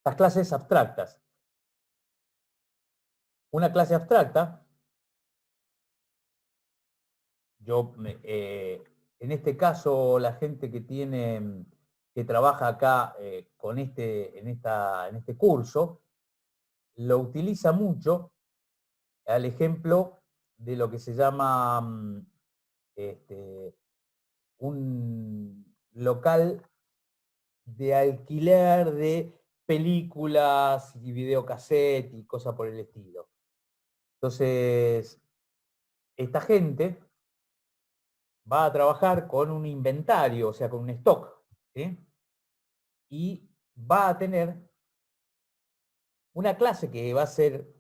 las clases abstractas. Una clase abstracta, en este caso, la gente que trabaja acá con en este curso, lo utiliza mucho al ejemplo de lo que se llama un local de alquiler de películas y videocassette y cosas por el estilo. Entonces, esta gente va a trabajar con un inventario, o sea, con un stock, ¿sí? Y va a tener una clase que va a ser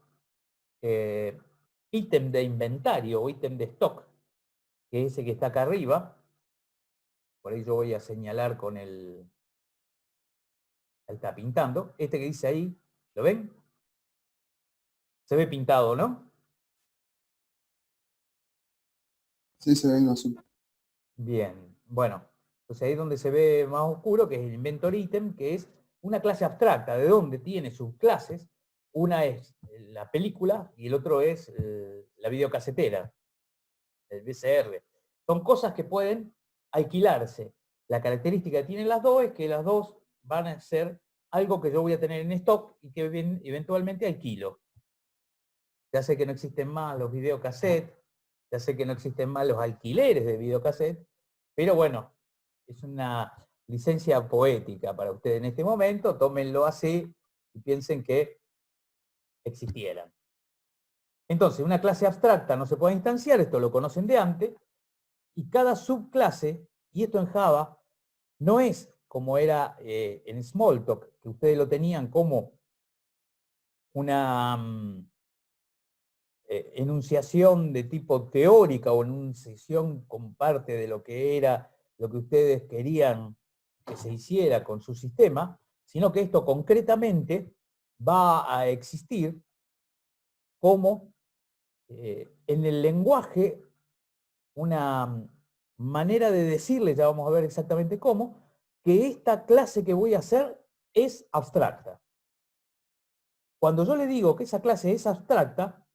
ítem de inventario o ítem de stock, que es ese que está acá arriba. Por ahí yo voy a señalar con el... Ahí está pintando. Este que dice ahí, ¿lo ven? Se ve pintado, ¿no? Sí, se ve en azul. Bien, bueno. Entonces ahí es donde se ve más oscuro, que es el inventor item, que es una clase abstracta, de donde tiene subclases. Una es la película y el otro es la videocasetera, el VCR. Son cosas que pueden alquilarse. La característica que tienen las dos es que las dos van a ser algo que yo voy a tener en stock y que eventualmente alquilo. Ya sé que no existen más los videocassettes, ya sé que no existen más los alquileres de videocassette, pero bueno, es una licencia poética para ustedes en este momento, tómenlo así y piensen que existieran. Entonces, una clase abstracta no se puede instanciar, esto lo conocen de antes, y cada subclase, y esto en Java, no es como era en Smalltalk, que ustedes lo tenían como una enunciación de tipo teórica o enunciación con parte de lo que era, lo que ustedes querían que se hiciera con su sistema, sino que esto concretamente va a existir como en el lenguaje una manera de decirle, ya vamos a ver exactamente cómo, que esta clase que voy a hacer es abstracta. Cuando yo le digo que esa clase es abstracta,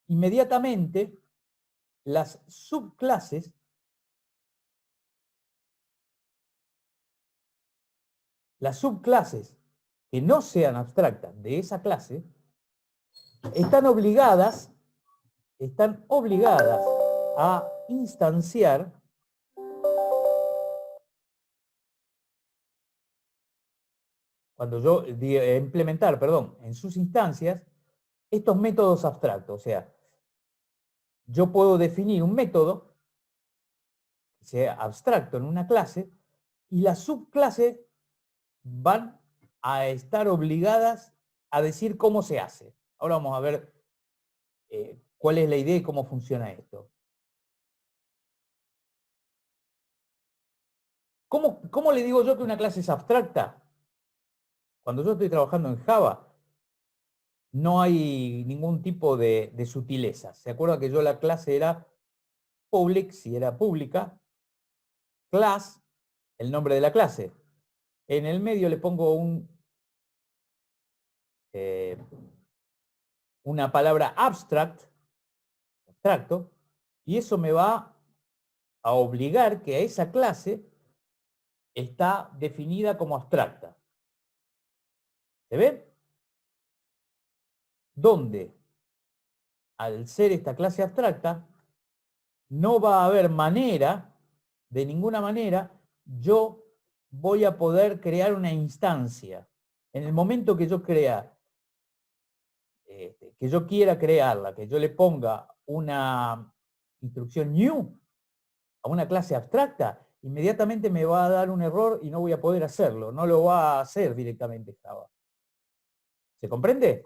inmediatamente las subclases que no sean abstractas de esa clase están obligadas a instanciar cuando yo implementar, perdón, en sus instancias estos métodos abstractos. O sea, yo puedo definir un método que sea abstracto en una clase y las subclases van a estar obligadas a decir cómo se hace. Ahora vamos a ver cuál es la idea y cómo funciona esto. ¿Cómo le digo yo que una clase es abstracta? Cuando yo estoy trabajando en Java, no hay ningún tipo de sutileza. ¿Se acuerda que yo la clase era public, si era pública, class, el nombre de la clase? En el medio le pongo una palabra abstracto, y eso me va a obligar que a esa clase está definida como abstracta. ¿Se ve? Donde, al ser esta clase abstracta, no va a haber manera, de ninguna manera, yo voy a poder crear una instancia. En el momento que yo que yo quiera crearla, que yo le ponga una instrucción new a una clase abstracta, inmediatamente me va a dar un error y no voy a poder hacerlo. No lo va a hacer directamente Java. ¿Se comprende?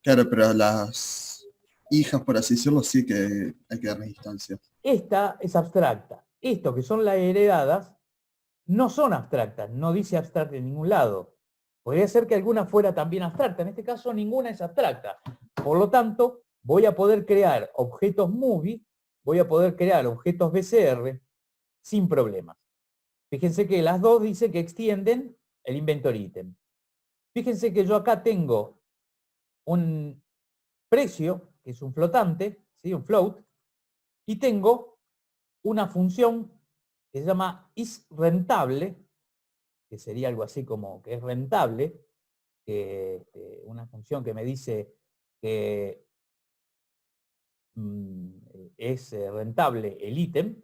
Claro, pero las hijas, por así decirlo, sí que hay que darles instancias. Esta es abstracta. Esto que son las heredadas no son abstractas, no dice abstracta en ningún lado. Podría ser que alguna fuera también abstracta, en este caso ninguna es abstracta. Por lo tanto, voy a poder crear objetos movie, voy a poder crear objetos BCR sin problemas. Fíjense que las dos dicen que extienden el inventor ítem. Fíjense que yo acá tengo un precio, que es un flotante, ¿sí? Un float, y tengo una función que se llama isRentable, que sería algo así como que es rentable, una función que me dice que es rentable el ítem,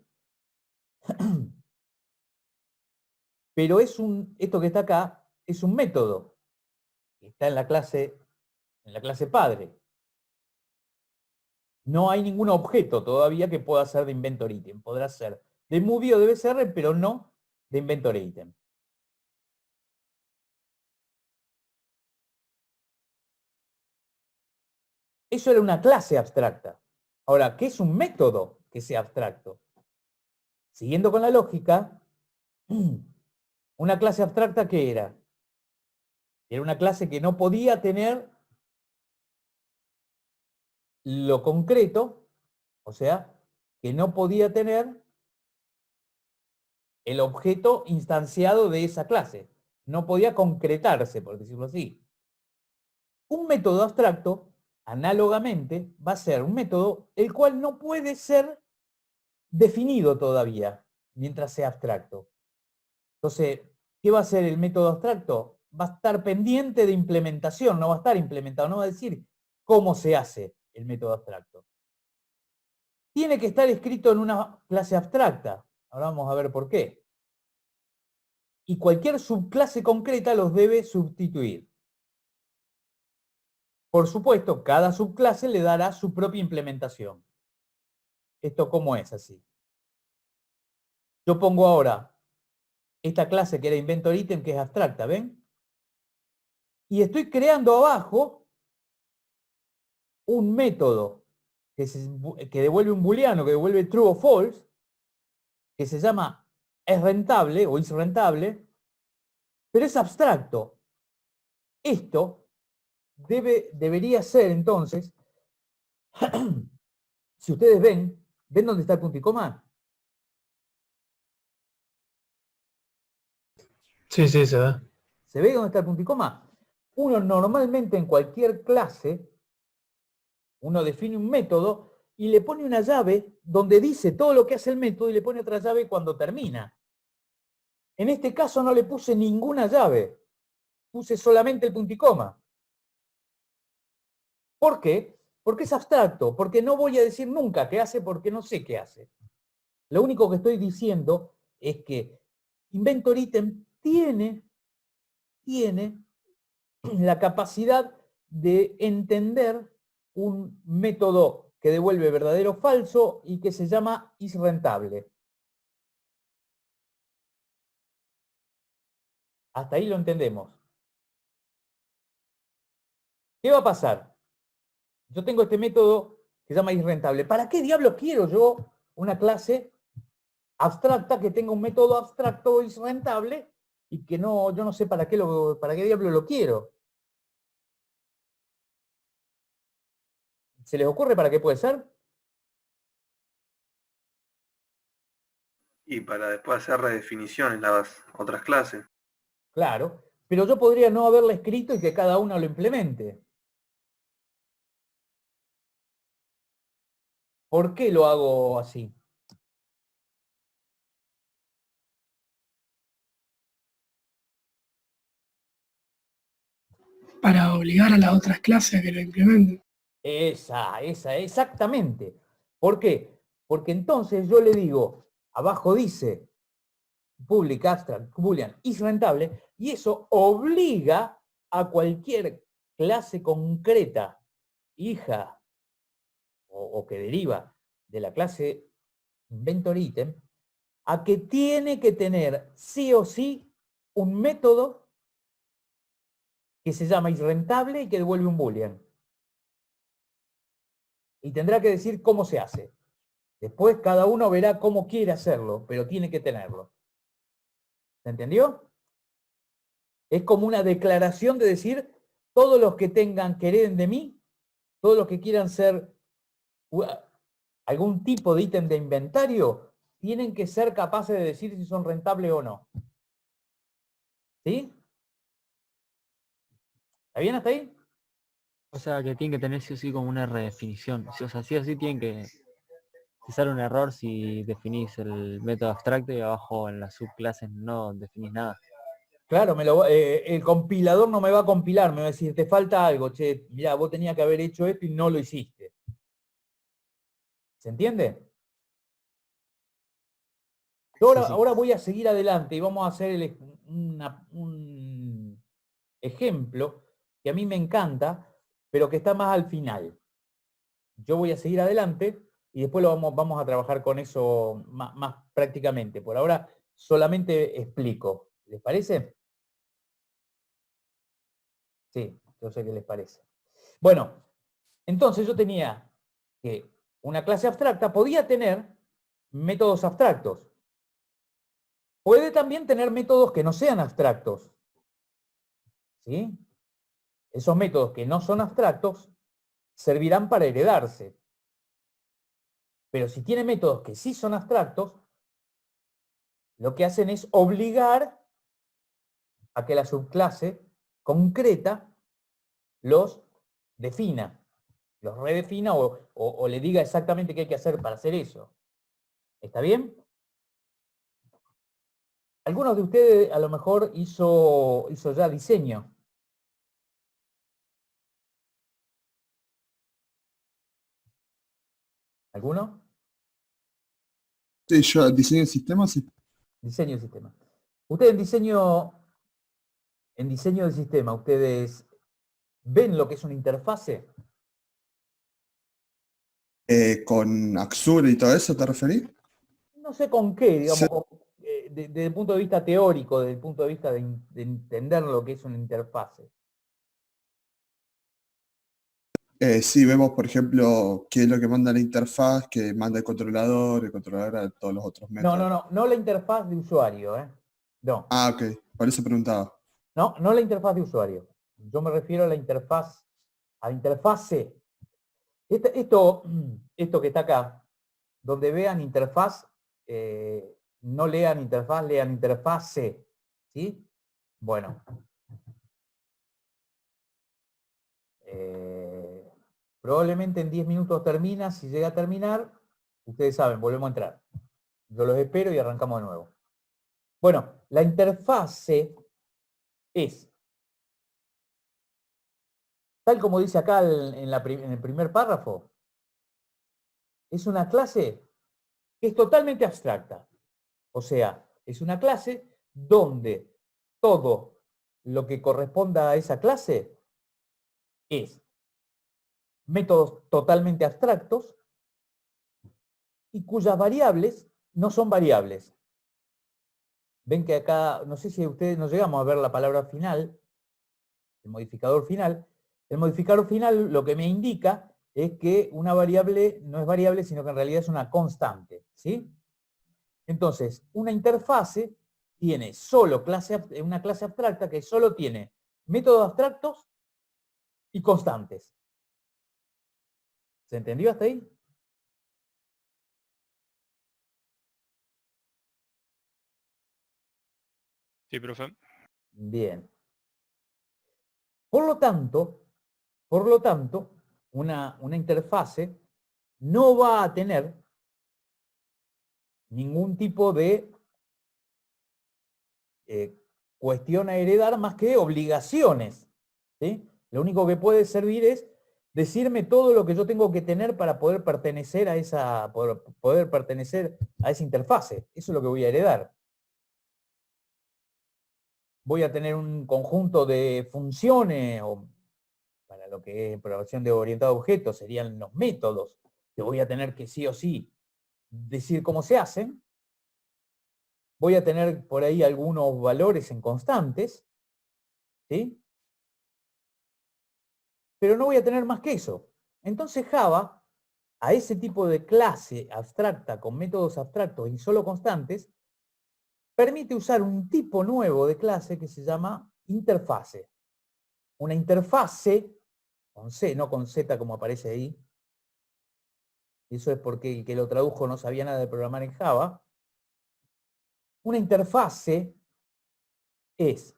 pero esto que está acá es un método que está en la clase padre. No hay ningún objeto todavía que pueda ser de inventor item. Podrá ser de movie o de BCR, pero no de inventor item. Eso era una clase abstracta. Ahora, ¿qué es un método que sea abstracto? Siguiendo con la lógica, una clase abstracta, ¿qué era? Era una clase que no podía tener lo concreto, o sea, que no podía tener el objeto instanciado de esa clase. No podía concretarse, por decirlo así. Un método abstracto, análogamente, va a ser un método el cual no puede ser definido todavía, mientras sea abstracto. Entonces, ¿qué va a ser el método abstracto? Va a estar pendiente de implementación, no va a estar implementado, no va a decir cómo se hace el método abstracto. Tiene que estar escrito en una clase abstracta. Ahora vamos a ver por qué. Y cualquier subclase concreta los debe sustituir. Por supuesto, cada subclase le dará su propia implementación. ¿Esto cómo es así? Yo pongo ahora esta clase que era inventor item, que es abstracta, ¿ven? Y estoy creando abajo un método que devuelve un booleano, que devuelve true o false, que se llama es rentable o is rentable, pero es abstracto. Esto debería ser entonces, si ustedes ven dónde está el punto y coma. Sí, sí, se ve. ¿Se ve dónde está el punto y coma? Uno normalmente en cualquier clase, uno define un método y le pone una llave donde dice todo lo que hace el método y le pone otra llave cuando termina. En este caso no le puse ninguna llave, puse solamente el punto y coma. ¿Por qué? Porque es abstracto, porque no voy a decir nunca qué hace porque no sé qué hace. Lo único que estoy diciendo es que inventor item tiene la capacidad de entender un método que devuelve verdadero o falso y que se llama isRentable. Hasta ahí lo entendemos. ¿Qué va a pasar? Yo tengo este método que se llama isRentable. ¿Para qué diablos quiero yo una clase abstracta que tenga un método abstracto isRentable y que no, yo no sé para qué diablos lo quiero? ¿Se les ocurre para qué puede ser? Y para después hacer redefinición en las otras clases. Claro, pero yo podría no haberla escrito y que cada uno lo implemente. ¿Por qué lo hago así? Para obligar a las otras clases a que lo implementen. Exactamente. ¿Por qué? Porque entonces yo le digo, abajo dice public abstract boolean is rentable, y eso obliga a cualquier clase concreta, hija o que deriva de la clase inventor item, a que tiene que tener sí o sí un método que se llama isRentable y que devuelve un boolean. Y tendrá que decir cómo se hace. Después cada uno verá cómo quiere hacerlo, pero tiene que tenerlo. ¿Se entendió? Es como una declaración de decir, todos los que tengan que hereden de mí, todos los que quieran ser algún tipo de ítem de inventario, tienen que ser capaces de decir si son rentables o no. ¿Sí? ¿Está bien hasta ahí? O sea, que tienen que tener sí o sí como una redefinición. O sea, sí o sí tienen que... Te sale un error si definís el método abstracto y abajo en las subclases no definís nada. Claro, el compilador no me va a compilar, me va a decir, te falta algo, che, mirá, vos tenías que haber hecho esto y no lo hiciste. ¿Se entiende? Yo Sí, sí. ahora voy a seguir adelante y vamos a hacer un ejemplo que a mí me encanta, pero que está más al final. Yo voy a seguir adelante y después vamos a trabajar con eso más prácticamente. Por ahora solamente explico. ¿Les parece? Sí, yo sé qué les parece. Bueno, entonces yo tenía que una clase abstracta podía tener métodos abstractos. Puede también tener métodos que no sean abstractos. ¿Sí? Esos métodos que no son abstractos servirán para heredarse. Pero si tiene métodos que sí son abstractos, lo que hacen es obligar a que la subclase concreta los defina, los redefina o le diga exactamente qué hay que hacer para hacer eso. ¿Está bien? Algunos de ustedes a lo mejor hizo ya diseño. ¿Alguno? Sí, yo diseño de sistemas, sí. Diseño de sistema. Ustedes en diseño de sistema, ¿ustedes ven lo que es una interfase? Con Axure y todo eso, ¿te referís? No sé con qué, Sí, digamos, desde el punto de vista teórico, desde el punto de vista de entender lo que es una interfase. sí, vemos, por ejemplo, qué es lo que manda la interfaz, que manda el controlador a todos los otros métodos. No la interfaz de usuario, ¿eh? No, Ah, ok, por eso preguntaba. no la interfaz de usuario. Yo me refiero a la interfase. Esto que está acá, donde vean interfaz, no lean interfaz, lean interfase. ¿Sí? Bueno. Probablemente en 10 minutos termina. Si llega a terminar, ustedes saben, volvemos a entrar. Yo los espero y arrancamos de nuevo. Bueno, la interfase es, tal como dice acá en el primer párrafo, es una clase que es totalmente abstracta. O sea, es una clase donde todo lo que corresponda a esa clase es métodos totalmente abstractos y cuyas variables no son variables. Ven que acá, no sé si ustedes no llegamos a ver la palabra final, el modificador final. El modificador final lo que me indica es que una variable no es variable, sino que en realidad es una constante. ¿Sí? Entonces, una interfase tiene solo una clase abstracta que solo tiene métodos abstractos y constantes. ¿Se entendió hasta ahí? Sí, profe. Bien. Por lo tanto, una interfase no va a tener ningún tipo de cuestión a heredar más que obligaciones. ¿Sí? Lo único que puede servir es decirme todo lo que yo tengo que tener para poder pertenecer a poder pertenecer a esa interfase. Eso es lo que voy a heredar. Voy a tener un conjunto de funciones, o para lo que es programación de orientada a objetos, serían los métodos, que voy a tener que sí o sí decir cómo se hacen. Voy a tener por ahí algunos valores en constantes, ¿sí? Pero no voy a tener más que eso. Entonces Java, a ese tipo de clase abstracta con métodos abstractos y solo constantes, permite usar un tipo nuevo de clase que se llama interfase. Una interfase, con C, no con Z como aparece ahí, eso es porque el que lo tradujo no sabía nada de programar en Java, Una interfase es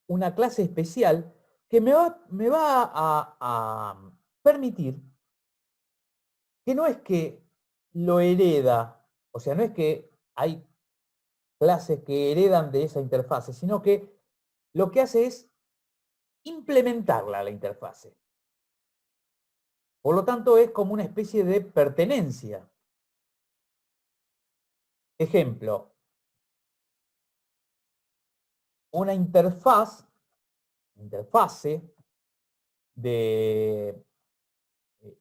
una clase especial que me va a permitir que no es que lo hereda, o sea, no es que hay clases que heredan de esa interfase, sino que lo que hace es implementarla a la interfase. Por lo tanto, es como una especie de pertenencia. Ejemplo, una interfase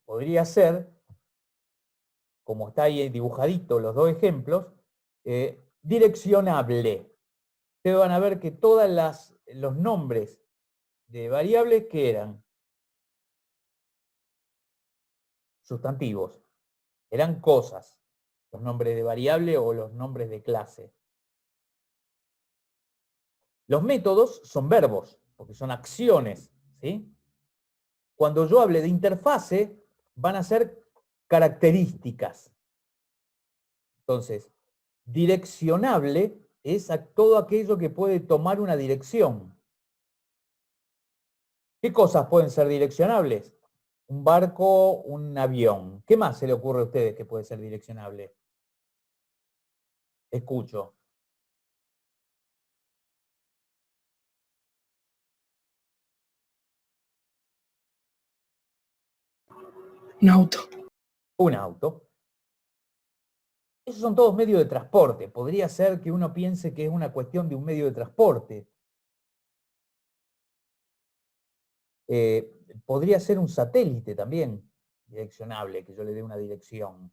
podría ser, como está ahí dibujadito los dos ejemplos, direccionable. Ustedes van a ver que todos los nombres de variables que eran sustantivos, eran cosas, los nombres de variable o los nombres de clase. Los métodos son verbos, porque son acciones, ¿sí? Cuando yo hable de interfase, van a ser características. Entonces, direccionable es todo aquello que puede tomar una dirección. ¿Qué cosas pueden ser direccionables? Un barco, un avión. ¿Qué más se le ocurre a ustedes que puede ser direccionable? Escucho. Un auto. Un auto. Esos son todos medios de transporte. Podría ser que uno piense que es una cuestión de un medio de transporte. Podría ser un satélite también, direccionable, que yo le dé una dirección.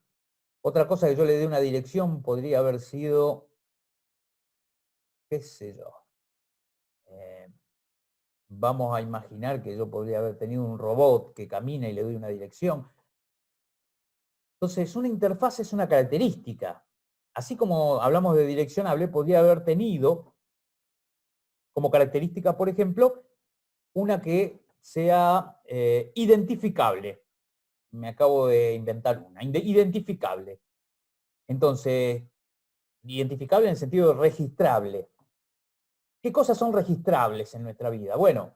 Otra cosa que yo le dé una dirección podría haber sido, qué sé yo, vamos a imaginar que yo podría haber tenido un robot que camina y le doy una dirección. Entonces, una interfaz es una característica. Así como hablamos de direccionable, podría haber tenido como característica, por ejemplo, una que sea identificable. Me acabo de inventar una. Identificable. Entonces, identificable en el sentido de registrable. ¿Qué cosas son registrables en nuestra vida? Bueno,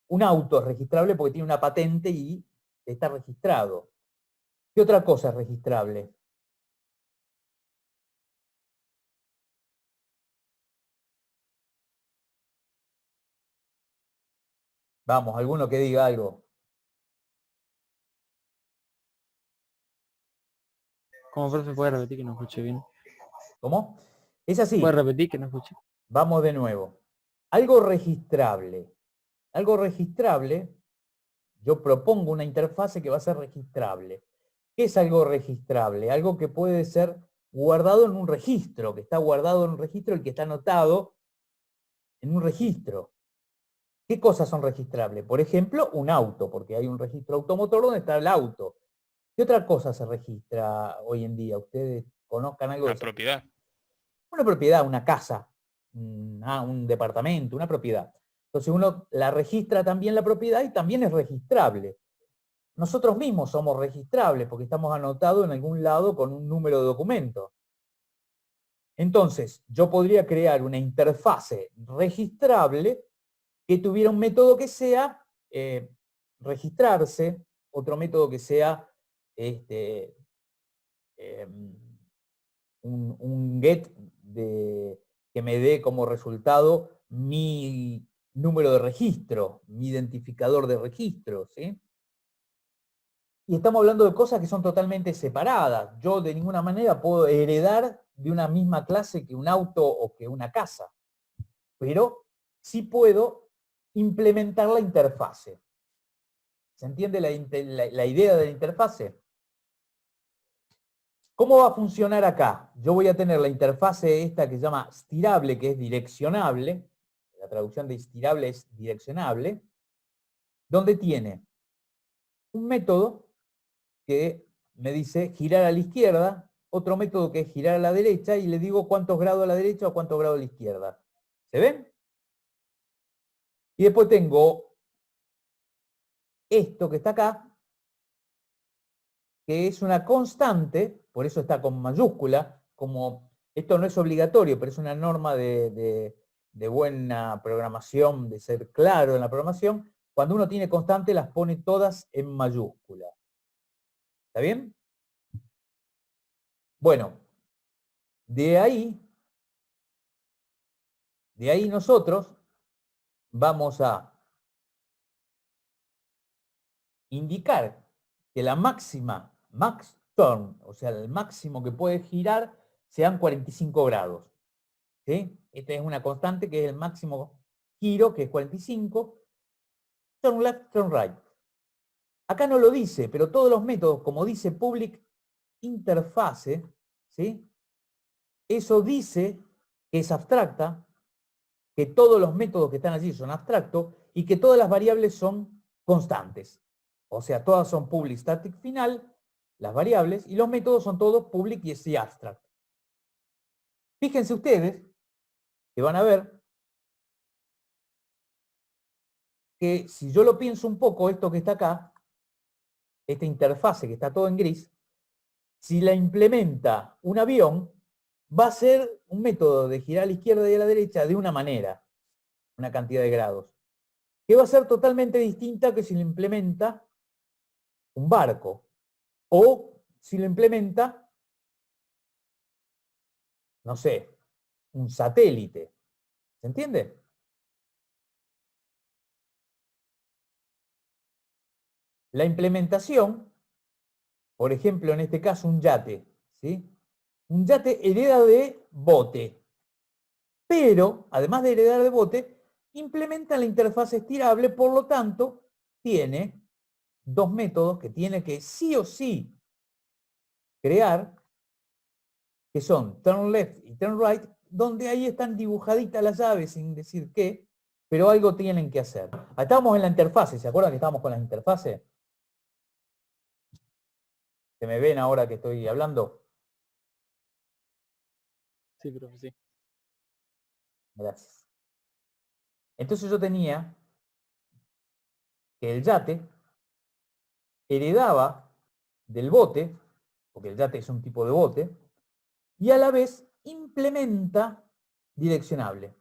un auto es registrable porque tiene una patente y está registrado. ¿Qué otra cosa es registrable? Vamos, alguno que diga algo. ¿Cómo, profe, puede repetir que no escuché bien? ¿Cómo? Es así. ¿Puede repetir que no escuché? Vamos de nuevo. Algo registrable. Algo registrable, yo propongo una interfase que va a ser registrable. ¿Qué es algo registrable? Algo que puede ser guardado en un registro, que está guardado en un registro y que está anotado en un registro. ¿Qué cosas son registrables? Por ejemplo, un auto, porque hay un registro automotor donde está el auto. ¿Qué otra cosa se registra hoy en día? ¿Ustedes conozcan algo de Una eso? propiedad. Una propiedad, una casa, un departamento, una propiedad. Entonces uno la registra también la propiedad y también es registrable. Nosotros mismos somos registrables porque estamos anotados en algún lado con un número de documento. Entonces, yo podría crear una interfase registrable que tuviera un método que sea registrarse, otro método que sea un get que me dé como resultado mi número de registro, mi identificador de registro, ¿sí? Y estamos hablando de cosas que son totalmente separadas. Yo de ninguna manera puedo heredar de una misma clase que un auto o que una casa, pero sí puedo implementar la interfase. ¿Se entiende la idea de la interfase? ¿Cómo va a funcionar acá? Yo voy a tener la interfase esta que se llama estirable, que es direccionable. La traducción de estirable es direccionable. Donde tiene un método que me dice girar a la izquierda, otro método que es girar a la derecha y le digo cuántos grados a la derecha o cuántos grados a la izquierda. ¿Se ven? Y después tengo esto que está acá, que es una constante, por eso está con mayúscula, como Esto no es obligatorio, pero es una norma de buena programación, de ser claro en la programación. Cuando uno tiene constante, las pone todas en mayúscula. ¿Está bien? Bueno, de ahí nosotros vamos a indicar que la máxima, max turn, o sea, el máximo que puede girar, sean 45 grados. ¿Sí? Esta es una constante que es el máximo giro, que es 45. Turn left, turn right. Acá no lo dice, pero todos los métodos, como dice public interface, ¿sí? Eso dice que es abstracta, que todos los métodos que están allí son abstractos y que todas las variables son constantes. O sea, todas son public static final, las variables, y los métodos son todos public y abstract. Fíjense ustedes que van a ver que si yo lo pienso un poco, esto que está acá, esta interfase que está todo en gris, si la implementa un avión, va a ser un método de girar a la izquierda y a la derecha de una manera, una cantidad de grados, que va a ser totalmente distinta que si lo implementa un barco, o si lo implementa, no sé, un satélite. ¿Se entiende? La implementación, por ejemplo, en este caso un yate, ¿sí? Un yate hereda de bote, pero además de heredar de bote, implementa la interfaz estirable, por lo tanto, tiene dos métodos que tiene que sí o sí crear, que son turn left y turn right, donde ahí están dibujaditas las llaves sin decir qué, pero algo tienen que hacer. Estábamos en la interfase, ¿se acuerdan que estábamos con la interfase? ¿Se me ven ahora que estoy hablando? Sí, profe, sí. Gracias. Entonces yo tenía que el yate heredaba del bote, porque el yate es un tipo de bote, y a la vez implementa direccionable.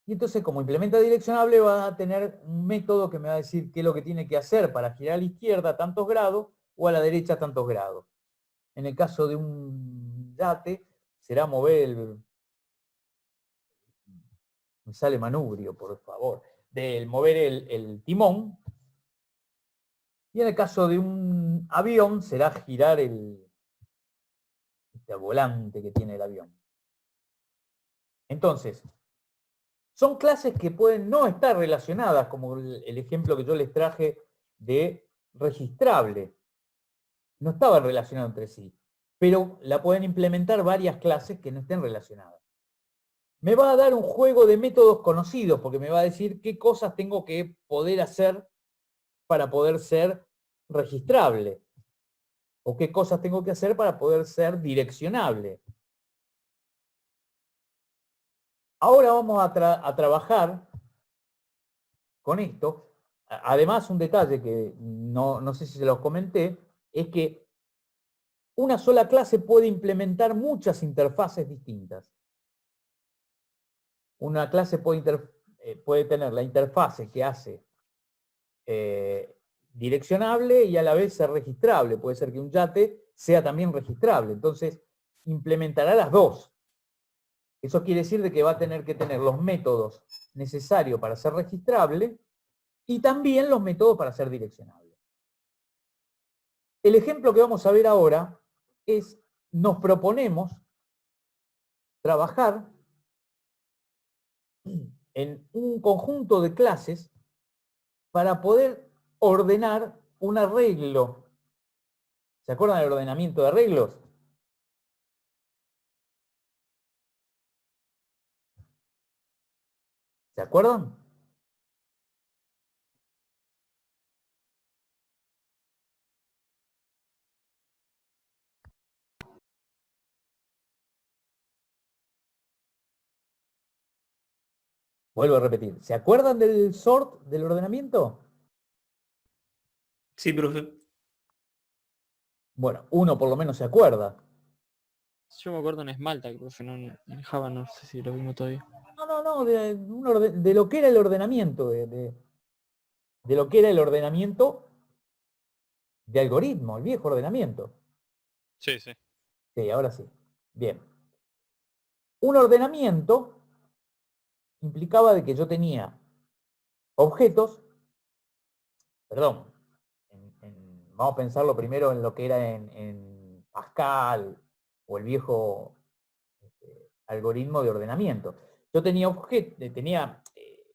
Y entonces, como implementa direccionable, va a tener un método que me va a decir qué es lo que tiene que hacer para girar a la izquierda tantos grados o a la derecha tantos grados. En el caso de un yate, será mover el... Me sale manubrio, por favor. Del mover el timón. Y en el caso de un avión, será girar este volante que tiene el avión. Entonces, son clases que pueden no estar relacionadas, como el ejemplo que yo les traje de registrable. No estaban relacionadas entre sí, pero la pueden implementar varias clases que no estén relacionadas. Me va a dar un juego de métodos conocidos, porque me va a decir qué cosas tengo que poder hacer para poder ser registrable, o qué cosas tengo que hacer para poder ser direccionable. Ahora vamos a trabajar con esto. Además, un detalle que no sé si se los comenté, es que una sola clase puede implementar muchas interfaces distintas. Una clase puede tener la interfase que hace direccionable y a la vez ser registrable. Puede ser que un yate sea también registrable. Entonces, implementará las dos. Eso quiere decir de que va a tener que tener los métodos necesarios para ser registrable y también los métodos para ser direccionable. El ejemplo que vamos a ver ahora es, nos proponemos trabajar en un conjunto de clases para poder ordenar un arreglo. ¿Se acuerdan del ordenamiento de arreglos? ¿Se acuerdan? Vuelvo a repetir. ¿Se acuerdan del sort del ordenamiento? Sí, profe. Bueno, uno por lo menos se acuerda. Yo me acuerdo en Esmalta, profe, no en Java, no sé si lo vimos todavía. No, de lo que era el ordenamiento, de lo que era el ordenamiento de algoritmo, el viejo ordenamiento. Sí, sí. Sí, ahora sí. Bien. Un ordenamiento implicaba de que yo tenía objetos, perdón, vamos a pensarlo primero en lo que era en Pascal o el viejo algoritmo de ordenamiento. Yo tenía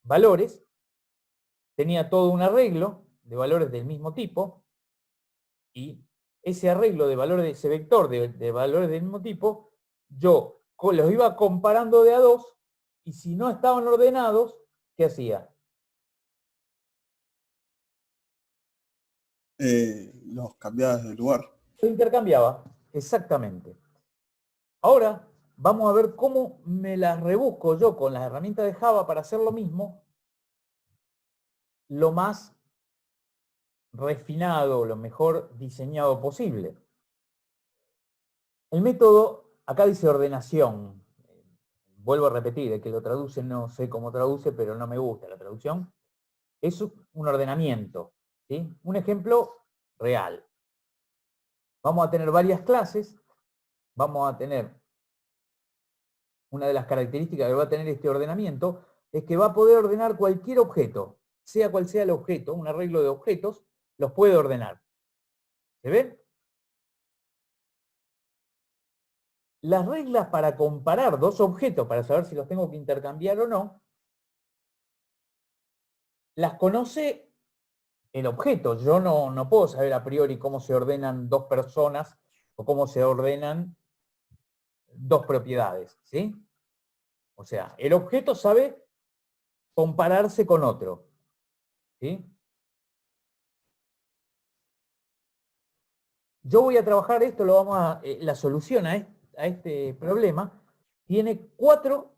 valores, tenía todo un arreglo de valores del mismo tipo, y ese arreglo de valores, ese vector de valores del mismo tipo, yo los iba comparando de a dos, y si no estaban ordenados, ¿qué hacía? Los cambiabas de lugar. Lo intercambiaba, exactamente. Ahora vamos a ver cómo me las rebusco yo con las herramientas de Java para hacer lo mismo, lo más refinado, lo mejor diseñado posible. El método, acá dice ordenación. Vuelvo a repetir, el que lo traduce no sé cómo traduce, pero no me gusta la traducción. Es un ordenamiento, ¿sí? Un ejemplo real. Vamos a tener varias clases, vamos a tener, una de las características que va a tener este ordenamiento es que va a poder ordenar cualquier objeto, sea cual sea el objeto, un arreglo de objetos, los puede ordenar. ¿Se ven? Las reglas para comparar dos objetos, para saber si los tengo que intercambiar o no, las conoce el objeto. Yo no puedo saber a priori cómo se ordenan dos personas o cómo se ordenan dos propiedades, ¿sí? O sea, el objeto sabe compararse con otro, ¿sí? Yo voy a trabajar esto, la solución a este problema tiene cuatro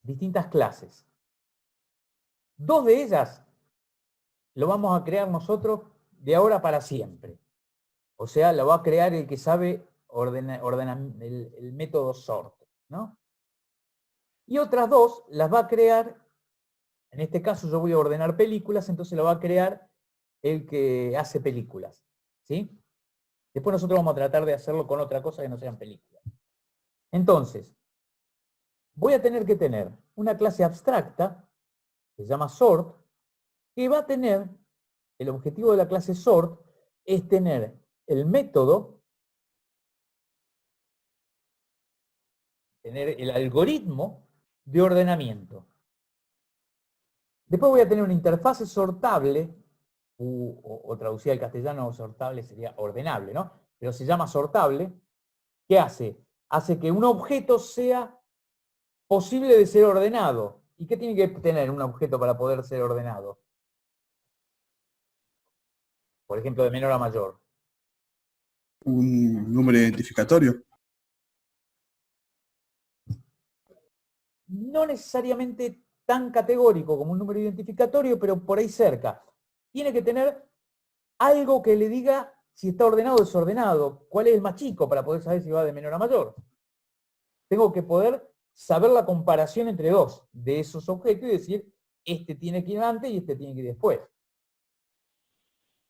distintas clases. Dos de ellas lo vamos a crear nosotros de ahora para siempre. O sea, lo va a crear el que sabe el método sort, ¿no? Y otras dos las va a crear, en este caso yo voy a ordenar películas, entonces lo va a crear el que hace películas, ¿sí? Después nosotros vamos a tratar de hacerlo con otra cosa que no sean películas. Entonces, voy a tener que tener una clase abstracta, que se llama sort, que va a tener, el objetivo de la clase sort es tener el método, tener el algoritmo de ordenamiento. Después voy a tener una interfase sortable, o traducida al castellano sortable sería ordenable, ¿no? Pero se llama sortable. ¿Qué hace? Hace que un objeto sea posible de ser ordenado. ¿Y qué tiene que tener un objeto para poder ser ordenado? Por ejemplo, de menor a mayor. Un número identificatorio. No necesariamente tan categórico como un número identificatorio, pero por ahí cerca. Tiene que tener algo que le diga si está ordenado o desordenado. ¿Cuál es el más chico para poder saber si va de menor a mayor? Tengo que poder saber la comparación entre dos de esos objetos y decir, este tiene que ir antes y este tiene que ir después.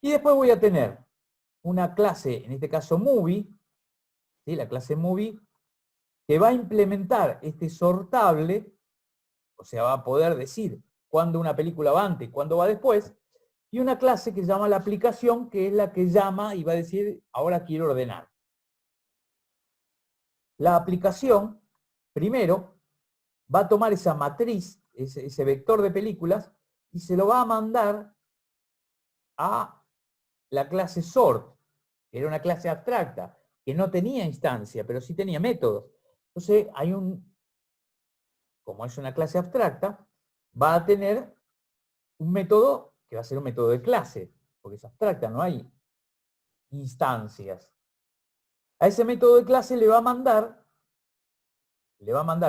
Y después voy a tener una clase, en este caso movie, ¿sí? La clase movie, que va a implementar este sortable, o sea, va a poder decir cuándo una película va antes y cuándo va después, y una clase que se llama la aplicación, que es la que llama y va a decir, ahora quiero ordenar. La aplicación, primero, va a tomar esa matriz, ese vector de películas, y se lo va a mandar a la clase sort, que era una clase abstracta, que no tenía instancia, pero sí tenía métodos. Entonces, como es una clase abstracta, va a tener un método que va a ser un método de clase, porque es abstracta, no hay instancias. A ese método de clase le va a mandar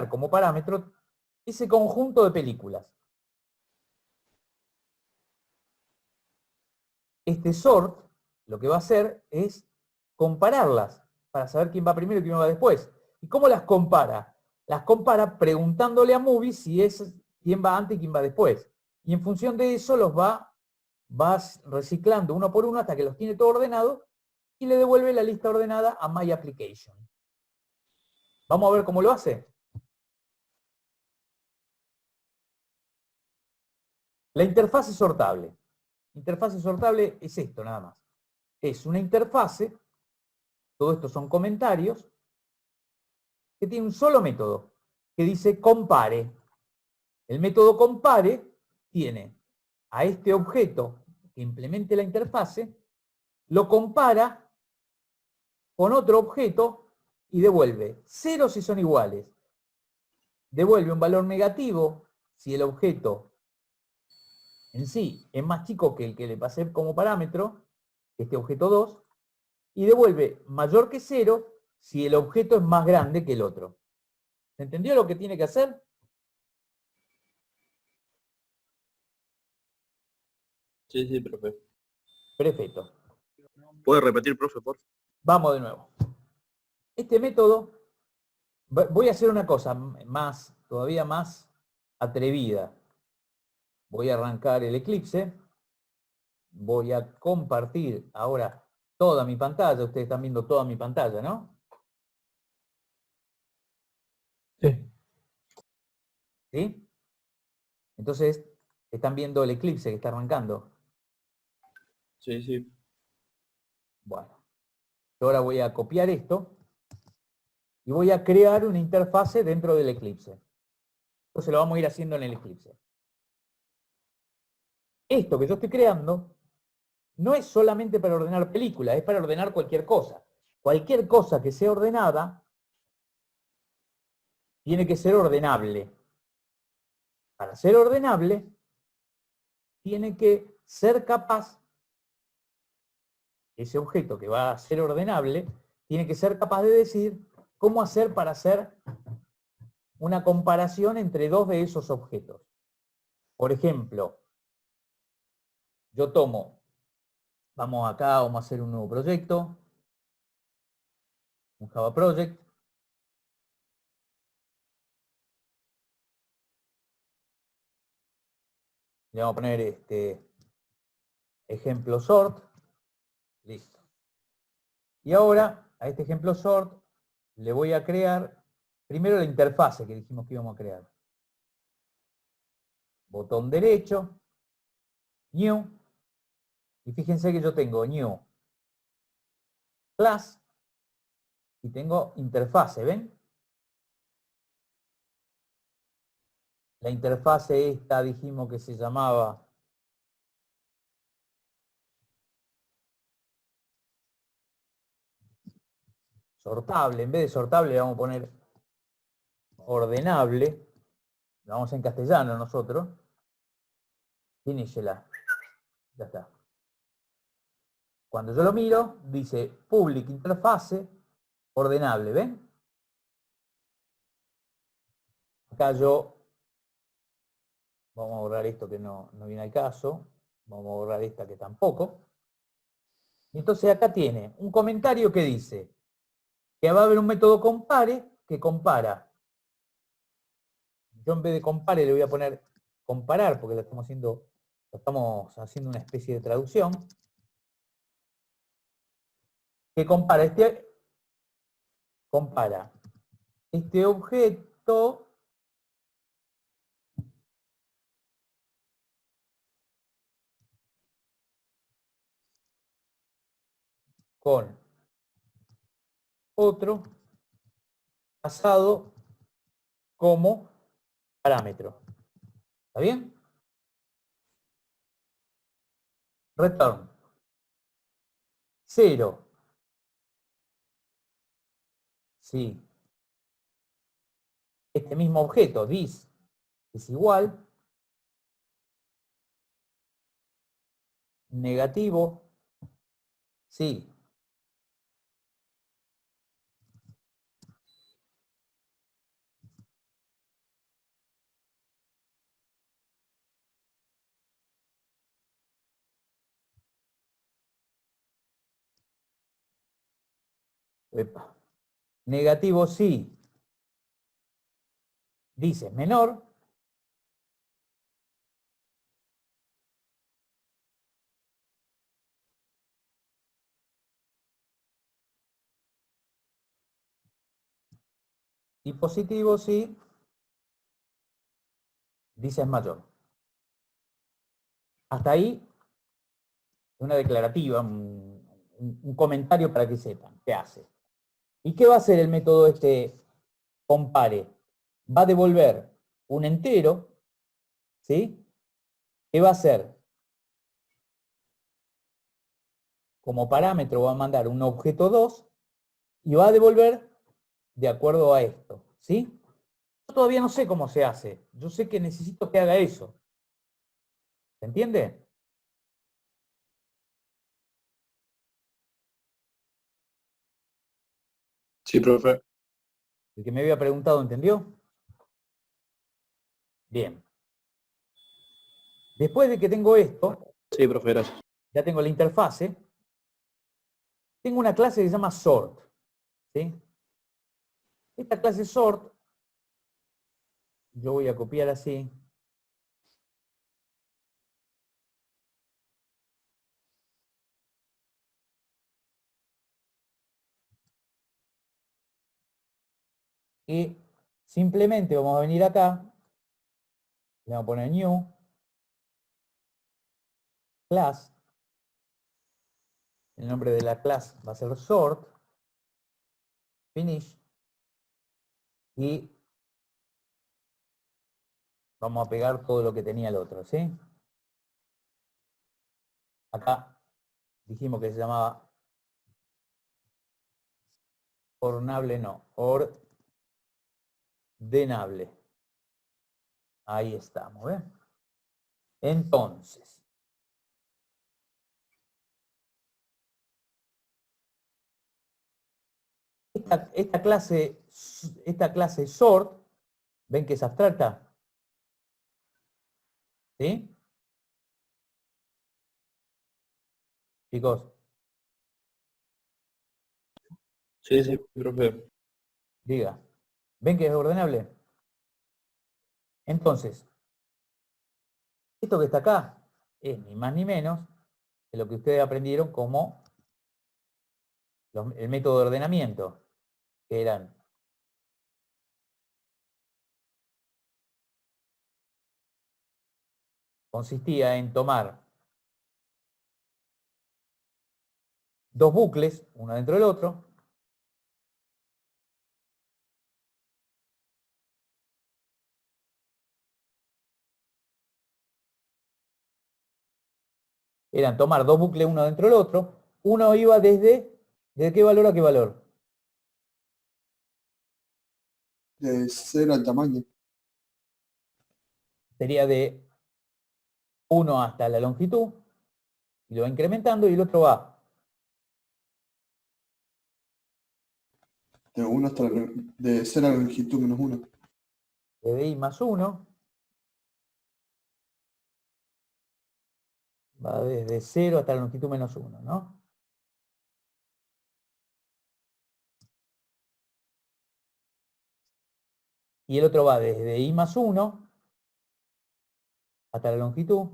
como parámetro ese conjunto de películas. este sort lo que va a hacer es compararlas para saber quién va primero y quién va después. ¿Y cómo las compara? Las compara preguntándole a Movie si es quién va antes y quién va después. Y en función de eso los va reciclando uno por uno hasta que los tiene todo ordenado y le devuelve la lista ordenada a My Application. Vamos a ver cómo lo hace. La interfase sortable. Interfase sortable es esto nada más. Es una interfase, todo esto son comentarios, que tiene un solo método, que dice compare. El método compare tiene a este objeto que implemente la interfase, lo compara con otro objeto y devuelve 0 si son iguales. Devuelve un valor negativo si el objeto en sí es más chico que el que le pasé como parámetro, este objeto 2, y devuelve mayor que 0 si el objeto es más grande que el otro. ¿Se entendió lo que tiene que hacer? Sí, sí, profe. Perfecto. ¿Puede repetir, profe, por favor? Vamos de nuevo. Este método, voy a hacer una cosa más, todavía más atrevida. Voy a arrancar el Eclipse. Voy a compartir ahora toda mi pantalla. Ustedes están viendo toda mi pantalla, ¿no? Sí. ¿Sí? Entonces, están viendo el Eclipse que está arrancando. Sí, sí. Bueno, yo ahora voy a copiar esto y voy a crear una interfase dentro del Eclipse. Entonces lo vamos a ir haciendo en el Eclipse. Esto que yo estoy creando no es solamente para ordenar películas, es para ordenar cualquier cosa. Cualquier cosa que sea ordenada tiene que ser ordenable. Para ser ordenable, tiene que ser capaz, ese objeto que va a ser ordenable, tiene que ser capaz de decir cómo hacer para hacer una comparación entre dos de esos objetos. Por ejemplo, yo tomo, vamos acá, vamos a hacer un nuevo proyecto, un Java Project. Le vamos a poner ejemplo sort. Listo. Y ahora, a este ejemplo sort, le voy a crear primero la interfase que dijimos que íbamos a crear. Botón derecho, New, y fíjense que yo tengo New Class y tengo interfase, ¿ven? La interfase esta dijimos que se llamaba sortable. En vez de sortable le vamos a poner ordenable. Lo vamos en castellano nosotros. Finíshela. Ya está. Cuando yo lo miro, dice public interfase ordenable, ¿ven? Acá yo, vamos a borrar esto que no viene al caso, vamos a borrar esta que tampoco. Y entonces acá tiene un comentario que dice que va a haber un método compare que compara. Yo en vez de compare le voy a poner comparar porque lo estamos haciendo una especie de traducción. Que compara este objeto con otro pasado como parámetro. ¿Está bien? Return 0. Sí. Este mismo objeto, this, es igual. Negativo. Sí. Epa. Negativo si dice menor. Y positivo si dice es mayor. Hasta ahí una declarativa, un comentario para que sepan qué hace. ¿Y qué va a hacer el método este compare? Va a devolver un entero, ¿sí? ¿Qué va a hacer? Como parámetro va a mandar un objeto 2 y va a devolver de acuerdo a esto, ¿sí? Yo todavía no sé cómo se hace. Yo sé que necesito que haga eso. ¿Se entiende? Sí, profe. El que me había preguntado, ¿entendió? Bien. Después de que tengo esto, Sí, profe, gracias. ya tengo la interfase, tengo una clase que se llama sort, ¿sí? Esta clase sort, yo voy a copiar así. Y simplemente vamos a venir acá, le vamos a poner new, class, el nombre de la clase va a ser sort, finish, y vamos a pegar todo lo que tenía el otro, ¿sí? Acá dijimos que se llamaba ordenable, no, ordenable. Ahí estamos, ¿ves? Entonces, esta clase sort, ¿ven que es abstracta? ¿Sí? Chicos, Sí, sí, profe. diga. ¿Ven que es ordenable? Entonces, esto que está acá es ni más ni menos que lo que ustedes aprendieron como el método de ordenamiento, que eran consistía en tomar dos bucles, uno dentro del otro, eran tomar dos bucles uno dentro del otro, uno iba ¿desde qué valor a qué valor? De 0 al tamaño. Sería de 1 hasta la longitud, y lo va incrementando, y el otro va De 1 hasta de 0 a la longitud menos 1. desde i más 1, va desde 0 hasta la longitud menos 1, ¿no? Y el otro va desde i más 1 hasta la longitud,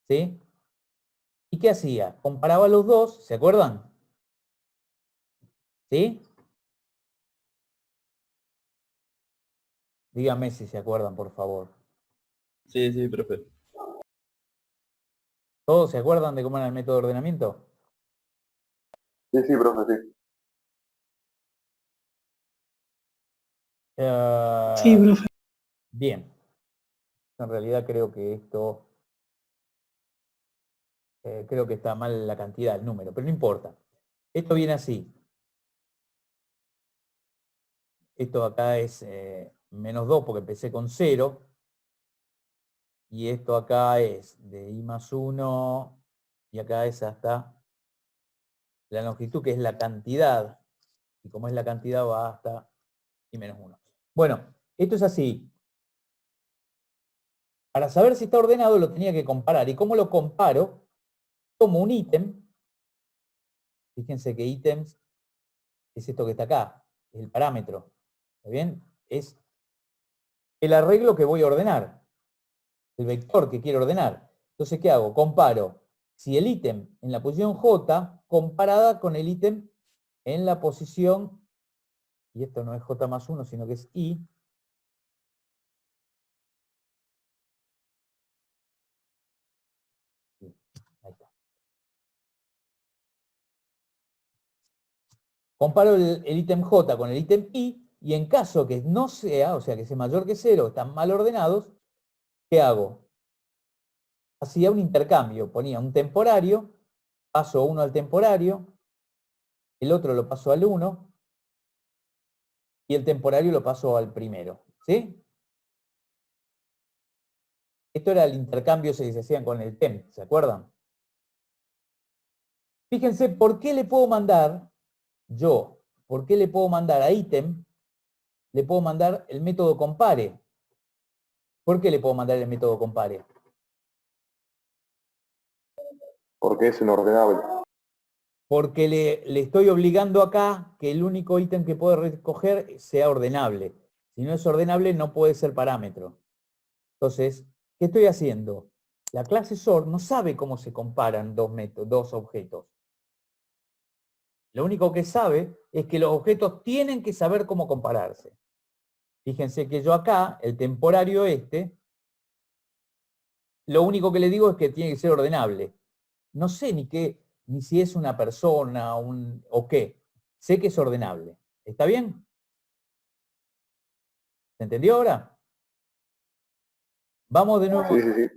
¿sí? ¿Y qué hacía? Comparaba los dos, ¿se acuerdan? ¿Sí? Díganme si se acuerdan, por favor. Sí, sí, profe. ¿Todos se acuerdan de cómo era el método de ordenamiento? Sí, sí, profe, sí. Sí, profe. Bien. En realidad creo que esto... creo que está mal la cantidad, el número, pero no importa. Esto viene así. Esto acá es menos 2 porque empecé con 0. Y esto acá es de i más 1. Y acá es hasta la longitud, que es la cantidad. Y como es la cantidad, va hasta i menos 1. Bueno, esto es así. Para saber si está ordenado lo tenía que comparar. ¿Y cómo lo comparo? Tomo un ítem, Fíjense que ítems es esto que está acá, es el parámetro. ¿Está bien? Es el arreglo que voy a ordenar, el vector que quiero ordenar. Entonces, ¿qué hago? Comparo si el ítem en la posición J comparada con el ítem en la posición, y esto no es J más 1, sino que es I. Ahí está. Comparo el ítem J con el ítem I, y en caso que no sea, o sea que sea mayor que 0, están mal ordenados, ¿qué hago? Hacía un intercambio, ponía un temporario, paso 1 al temporario, el otro lo paso al 1, y el temporario lo paso al primero. ¿Sí? Esto era el intercambio que se hacían con el temp, ¿se acuerdan? Fíjense, ¿por qué le puedo mandar por qué le puedo mandar a ítem, le puedo mandar el método compare? ¿Por qué le puedo mandar el método compare? Porque es inordenable. Porque le estoy obligando acá que el único ítem que puedo recoger sea ordenable. Si no es ordenable, no puede ser parámetro. Entonces, ¿qué estoy haciendo? La clase sort no sabe cómo se comparan dos objetos. Lo único que sabe es que los objetos tienen que saber cómo compararse. Fíjense que yo acá, el temporario lo único que le digo es que tiene que ser ordenable. No sé ni si es una persona o qué. Sé que es ordenable. ¿Está bien? ¿Se entendió ahora? Vamos de nuevo. Sí.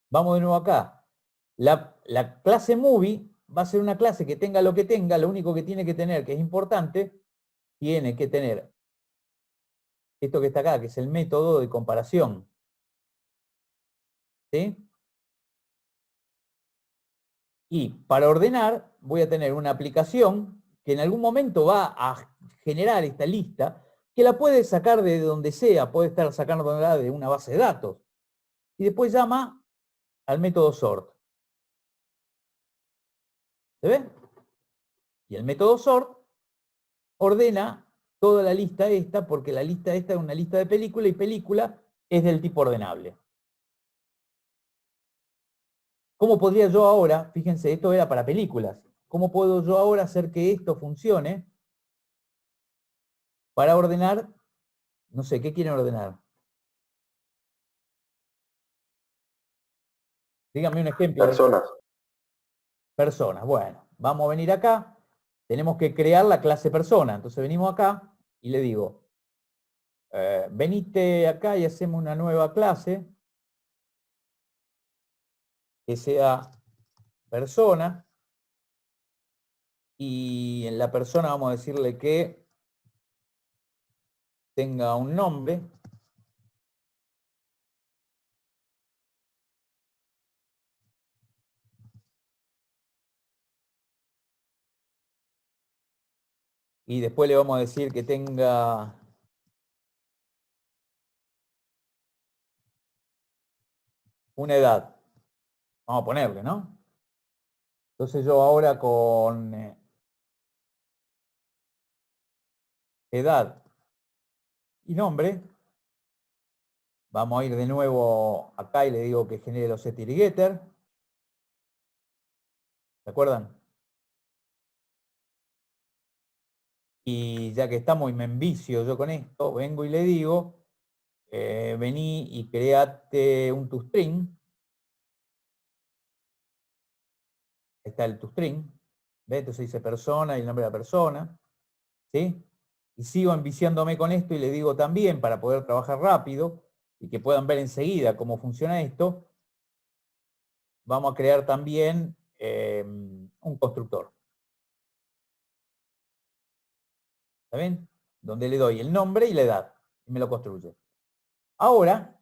Vamos de nuevo acá. La clase movie va a ser una clase que tenga lo que tenga, lo único que tiene que tener, que es importante, tiene que tener esto que está acá, que es el método de comparación. ¿Sí? Y para ordenar voy a tener una aplicación que en algún momento va a generar esta lista, que la puede sacar de donde sea, puede estar sacándola de una base de datos. Y después llama al método sort. ¿Se ve? Y el método sort ordena toda la lista esta, porque la lista esta es una lista de película, y película es del tipo ordenable. ¿Cómo podría yo ahora, fíjense, esto era para películas, cómo puedo yo ahora hacer que esto funcione para ordenar, no sé, ¿qué quieren ordenar? Díganme un ejemplo. Personas. Personas. Bueno, vamos a venir acá. Tenemos que crear la clase persona. Entonces venimos acá y le digo, venite acá y hacemos una nueva clase que sea persona. Y en la persona vamos a decirle que tenga un nombre. Y después le vamos a decir que tenga una edad. Vamos a ponerle, ¿no? Entonces yo ahora con edad y nombre, vamos a ir de nuevo acá y le digo que genere los set y getter. ¿Se acuerdan? Y ya que estamos y me envicio yo con esto, vengo y le digo, vení y create un toString. Está el toString. ¿Ve? Entonces dice persona y el nombre de la persona. ¿Sí? Y sigo enviciándome con esto y le digo también, para poder trabajar rápido y que puedan ver enseguida cómo funciona esto, vamos a crear también un constructor. ¿Está bien? Donde le doy el nombre y la edad. Y me lo construye. Ahora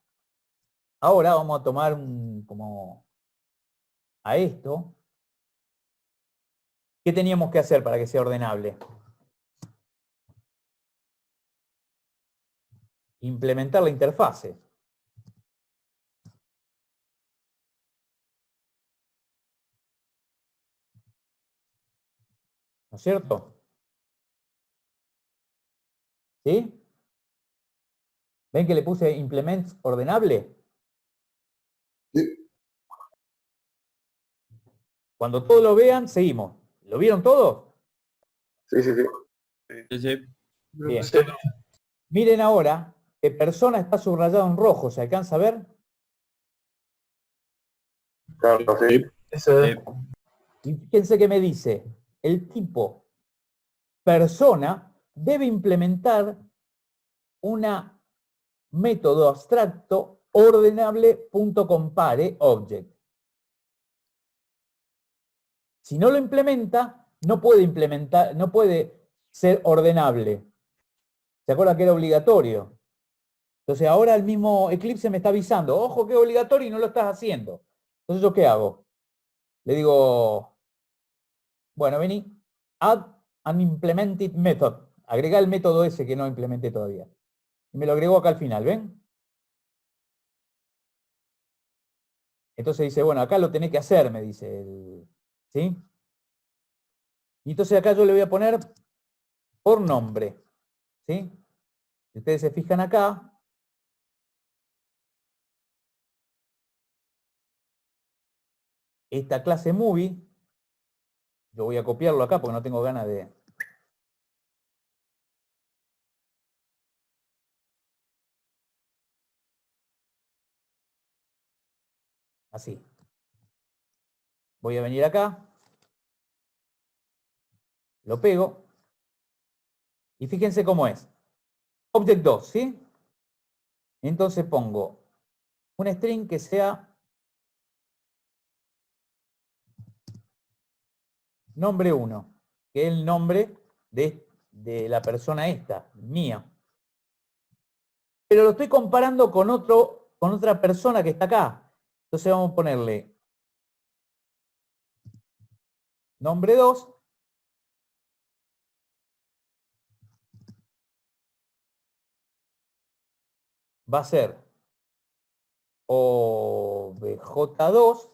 vamos a tomar como a esto. ¿Qué teníamos que hacer para que sea ordenable? Implementar la interfase. es cierto? ¿Sí? ¿Ven que le puse implements ordenable? Sí. Cuando todos lo vean, seguimos. ¿Lo vieron todos? Sí, sí, sí. Sí, sí. Bien. Sí. Miren ahora que persona está subrayado en rojo. ¿Se alcanza a ver? Claro, sí. Sí. Y fíjense que me dice, el tipo persona debe implementar una método abstracto ordenable.compare object. Si no lo implementa, no puede ser ordenable. ¿Se acuerdan que era obligatorio? Entonces ahora el mismo Eclipse me está avisando, ojo que es obligatorio y no lo estás haciendo. Entonces ¿yo qué hago? Le digo, bueno, vení, add an implemented method. Agrega el método ese que no implementé todavía. Y me lo agregó acá al final, ¿ven? Entonces dice, bueno, acá lo tenés que hacer, me dice ¿sí? Y entonces acá yo le voy a poner por nombre, ¿sí? Si ustedes se fijan acá, esta clase movie, yo voy a copiarlo acá porque no tengo ganas de... Así. Voy a venir acá, lo pego, y fíjense cómo es. Object 2, ¿sí? Entonces pongo un string que sea nombre 1, que es el nombre de la persona esta, mía. Pero lo estoy comparando con otra persona que está acá. Entonces vamos a ponerle nombre 2. Va a ser obj2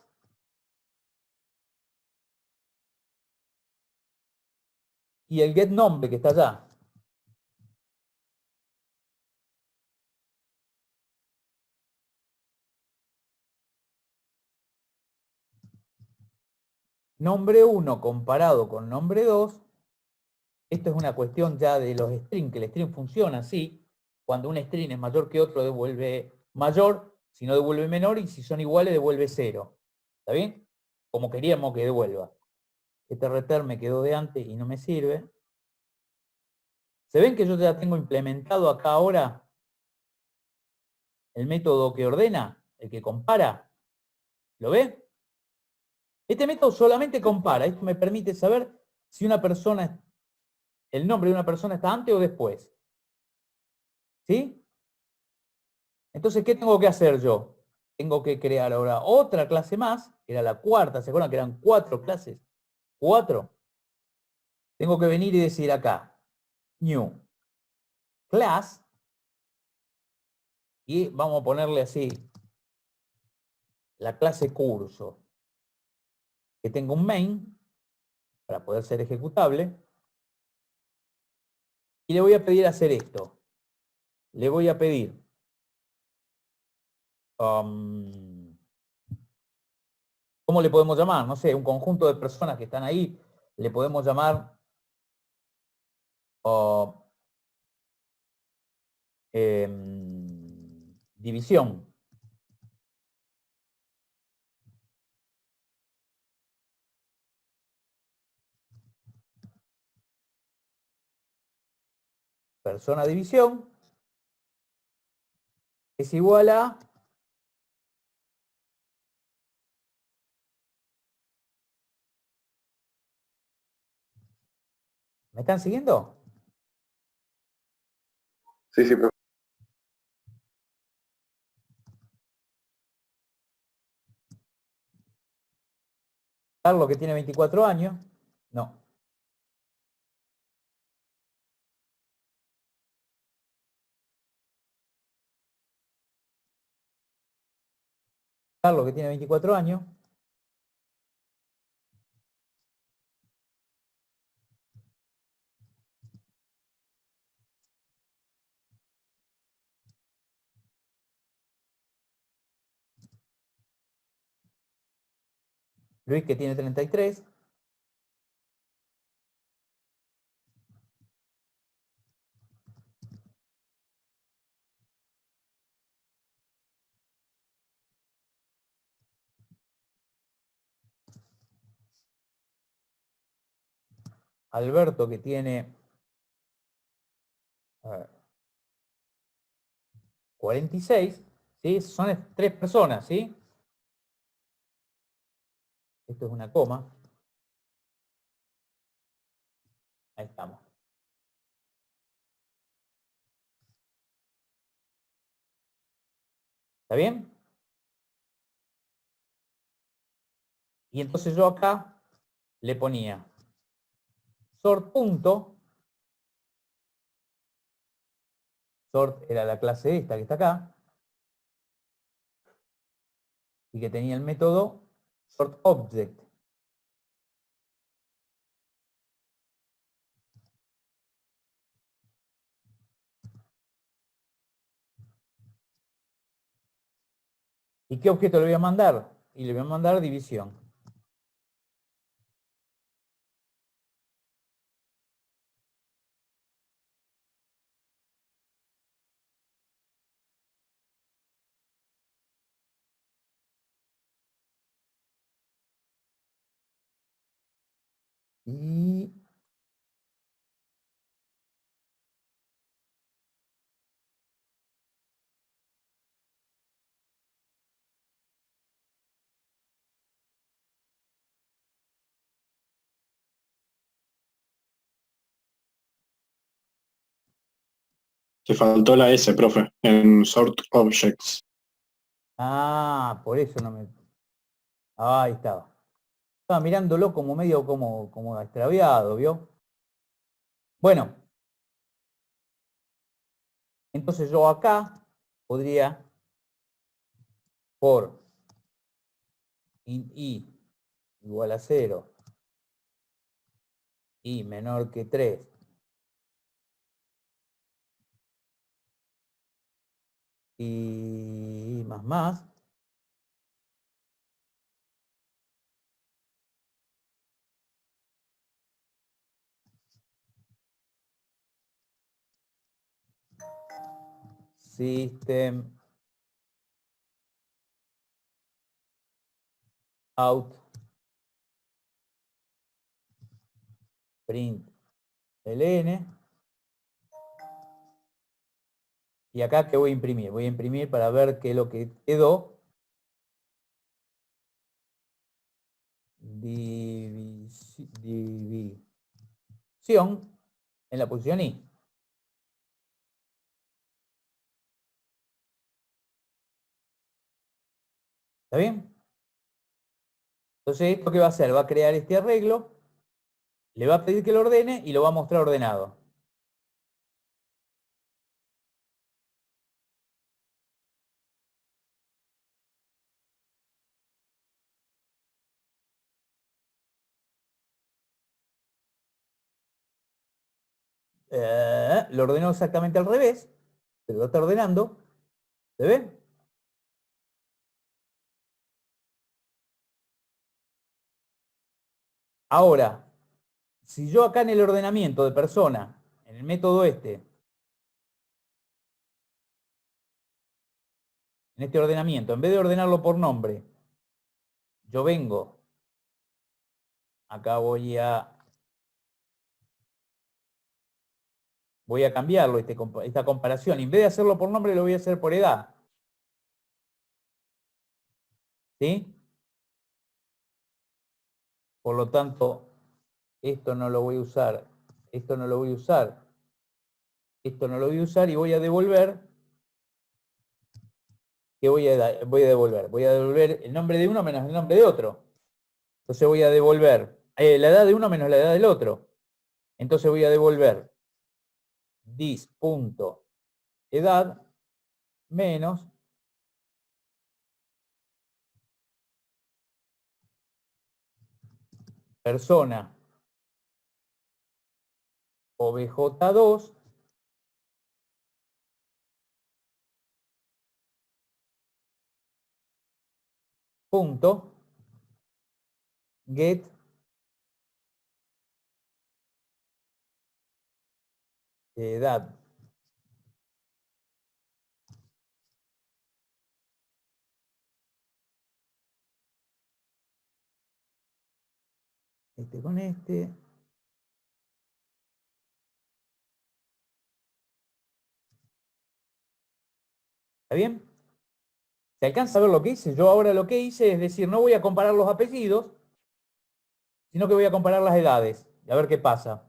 y el get nombre que está allá. Nombre 1 comparado con nombre 2. Esto es una cuestión ya de los strings, que el string funciona así. Cuando un string es mayor que otro, devuelve mayor, si no devuelve menor, y si son iguales, devuelve 0. ¿Está bien? Como queríamos que devuelva. Este return me quedó de antes y no me sirve. ¿Se ven que yo ya tengo implementado acá ahora el método que ordena, el que compara? ¿Lo ve? Este método solamente compara. Esto me permite saber si una persona, el nombre de una persona está antes o después. ¿Sí? Entonces, ¿qué tengo que hacer yo? Tengo que crear ahora otra clase más, que era la cuarta. ¿Se acuerdan que eran 4 clases? 4. Tengo que venir y decir acá, new class, y vamos a ponerle así, la clase curso, que tenga un main, para poder ser ejecutable, y le voy a pedir hacer esto. Le voy a pedir ¿cómo le podemos llamar? No sé, un conjunto de personas que están ahí, le podemos llamar división. Persona división es igual a ¿me están siguiendo? Sí, sí, profe. Carlos que tiene 24 años, no. Carlos que tiene 24 años, Luis, que tiene 33. Alberto, que tiene 46, ¿sí? Son 3 personas, ¿sí? Esto es una coma. Ahí estamos. ¿Está bien? Y entonces yo acá le ponía sort punto. Sort era la clase esta que está acá. Y que tenía el método sort object. ¿Y qué objeto le voy a mandar? Y le voy a mandar división. Y Te faltó la S, profe, en Sort Objects. por eso no me... Ahí estaba. Estaba mirándolo como medio como extraviado, ¿vio? Bueno, entonces yo acá podría por int i igual a 0 y menor que 3 y más system out print ln. Y acá, ¿qué voy a imprimir? Voy a imprimir para ver qué es lo que quedó. División en la posición i. ¿Está bien? Entonces, ¿esto qué va a hacer? Va a crear este arreglo, le va a pedir que lo ordene y lo va a mostrar ordenado. Lo ordenó exactamente al revés, pero lo está ordenando. ¿Se ve? Ahora, si yo acá en el ordenamiento de persona, en el método este, en este ordenamiento, en vez de ordenarlo por nombre, yo vengo, acá voy a cambiarlo, esta comparación. En vez de hacerlo por nombre, lo voy a hacer por edad. ¿Sí? Por lo tanto, esto no lo voy a usar, esto no lo voy a usar, esto no lo voy a usar y voy a devolver. ¿Qué voy a devolver? Voy a devolver el nombre de uno menos el nombre de otro. Entonces voy a devolver la edad de uno menos la edad del otro. Entonces voy a devolver dis.edad menos persona obj2 punto get edad. Este con este. ¿Está bien? ¿Se alcanza a ver lo que hice? Yo ahora lo que hice es decir, no voy a comparar los apellidos, sino que voy a comparar las edades. Y a ver qué pasa.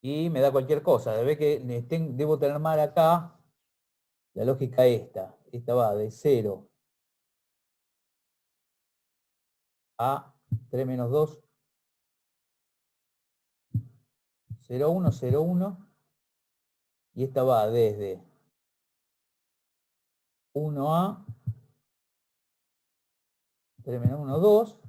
Y me da cualquier cosa. Debe que debo tener mal acá la lógica esta. Esta va de 0 a 3 menos 2. 0, 1, 0, 1. Y esta va desde 1 a 3 menos 1, 2.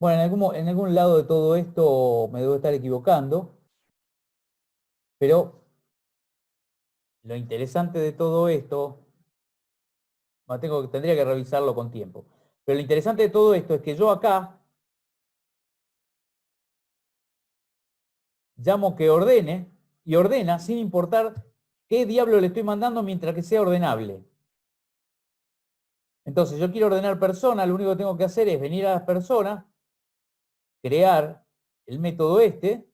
Bueno, en algún lado de todo esto me debo estar equivocando, pero lo interesante de todo esto, tendría que revisarlo con tiempo, pero lo interesante de todo esto es que yo acá llamo que ordene y ordena sin importar qué diablo le estoy mandando mientras que sea ordenable. Entonces yo quiero ordenar personas, lo único que tengo que hacer es venir a las personas, crear el método este.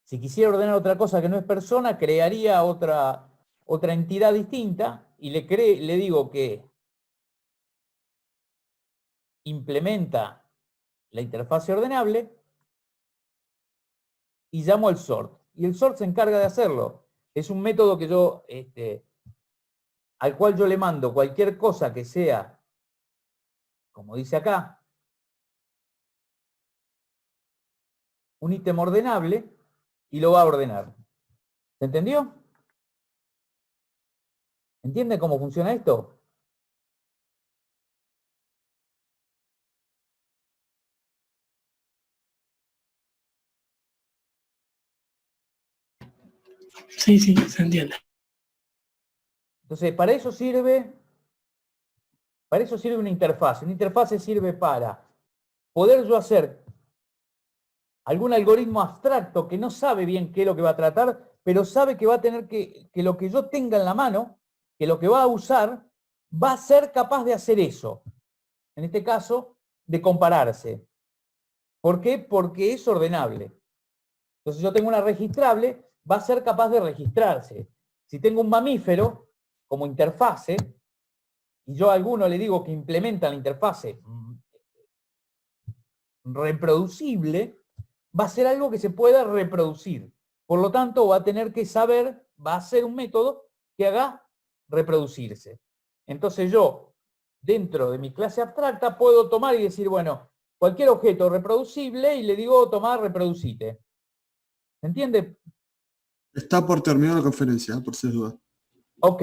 Si quisiera ordenar otra cosa que no es persona, crearía otra entidad distinta y le digo que implementa la interfase ordenable y llamo al sort. Y el sort se encarga de hacerlo. Es un método que yo, al cual yo le mando cualquier cosa que sea, como dice acá, un ítem ordenable y lo va a ordenar. ¿Se entendió? ¿Entienden cómo funciona esto? Sí, sí, se entiende. Entonces, para eso sirve una interfaz. Una interfaz sirve para poder yo hacer algún algoritmo abstracto que no sabe bien qué es lo que va a tratar, pero sabe que va a tener que lo que yo tenga en la mano, que lo que va a usar, va a ser capaz de hacer eso. En este caso, de compararse. ¿Por qué? Porque es ordenable. Entonces yo tengo una registrable, va a ser capaz de registrarse. Si tengo un mamífero como interfase, y yo a alguno le digo que implementa la interfase reproducible, va a ser algo que se pueda reproducir. Por lo tanto, va a tener que saber, va a ser un método que haga reproducirse. Entonces yo, dentro de mi clase abstracta, puedo tomar y decir, bueno, cualquier objeto reproducible y le digo, tomar, reproducite. ¿Se entiende? Está por terminar la conferencia, por si es duda. Ok.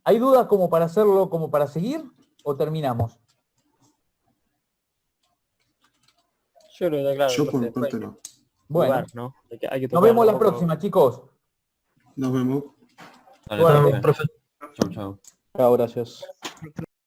¿Hay dudas como para hacerlo, como para seguir? ¿O terminamos? Yo creo que está claro. Yo por mi entonces, parte no. Bueno, jugar, ¿no? Hay que nos vemos la tocarlo. próxima, chicos. Nos vemos. Dale, Suerte. profe. Chau, chau. Chao, gracias.